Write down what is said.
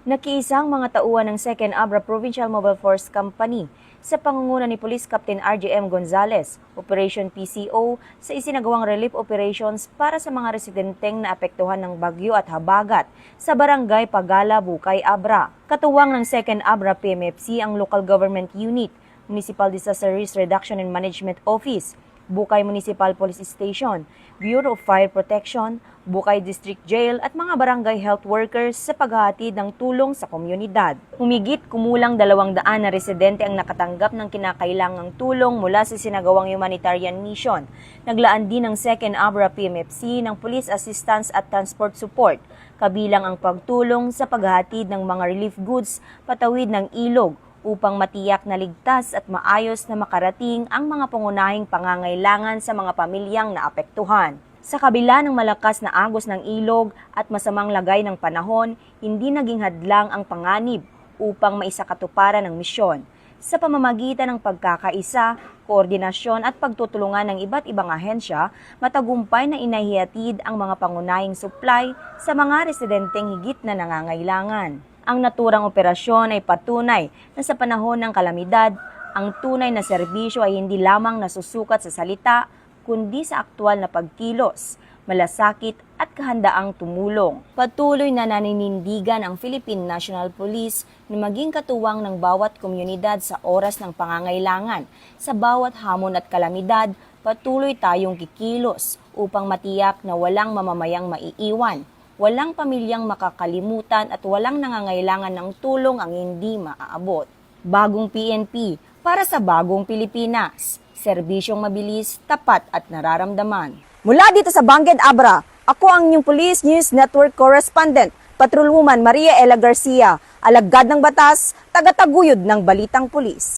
Nakiisang mga tauhan ng 2nd Abra Provincial Mobile Force Company sa pangunguna ni Police Captain RJM Gonzales, Operation PCO, sa isinagawang relief operations para sa mga residenteng naapektuhan ng bagyo at habagat sa Barangay Pagala, Bukay, Abra. Katuwang ng 2nd Abra PMFC ang Local Government Unit, Municipal Disaster Risk Reduction and Management Office, Bukay Municipal Police Station, Bureau of Fire Protection, Bukay District Jail at mga barangay health workers sa paghahatid ng tulong sa komunidad. Humigit kumulang 200 na residente ang nakatanggap ng kinakailangang tulong mula sa sinagawang humanitarian mission. Naglaan din ng 2nd Abra PMFC ng police assistance at transport support, kabilang ang pagtulong sa paghahatid ng mga relief goods patawid ng ilog, upang matiyak na ligtas at maayos na makarating ang mga pangunahing pangangailangan sa mga pamilyang naapektuhan. Sa kabila ng malakas na agos ng ilog at masamang lagay ng panahon, hindi naging hadlang ang panganib upang maisakatuparan ang misyon. Sa pamamagitan ng pagkakaisa, koordinasyon at pagtutulungan ng iba't ibang ahensya, matagumpay na inahihatid ang mga pangunahing supply sa mga residenteng higit na nangangailangan. Ang naturang operasyon ay patunay na sa panahon ng kalamidad, ang tunay na serbisyo ay hindi lamang nasusukat sa salita, kundi sa aktwal na pagkilos, malasakit at kahandaang tumulong. Patuloy na naninindigan ang Philippine National Police na maging katuwang ng bawat komunidad sa oras ng pangangailangan. Sa bawat hamon at kalamidad, patuloy tayong kikilos upang matiyak na walang mamamayang maiiwan, walang pamilyang makakalimutan at walang nangangailangan ng tulong ang hindi maaabot. Bagong PNP para sa bagong Pilipinas. Serbisyong mabilis, tapat at nararamdaman. Mula dito sa Bangged, Abra, ako ang inyong Police News Network Correspondent, Patrolwoman Maria Ella Garcia, alagad ng batas, tagataguyod ng Balitang Pulis.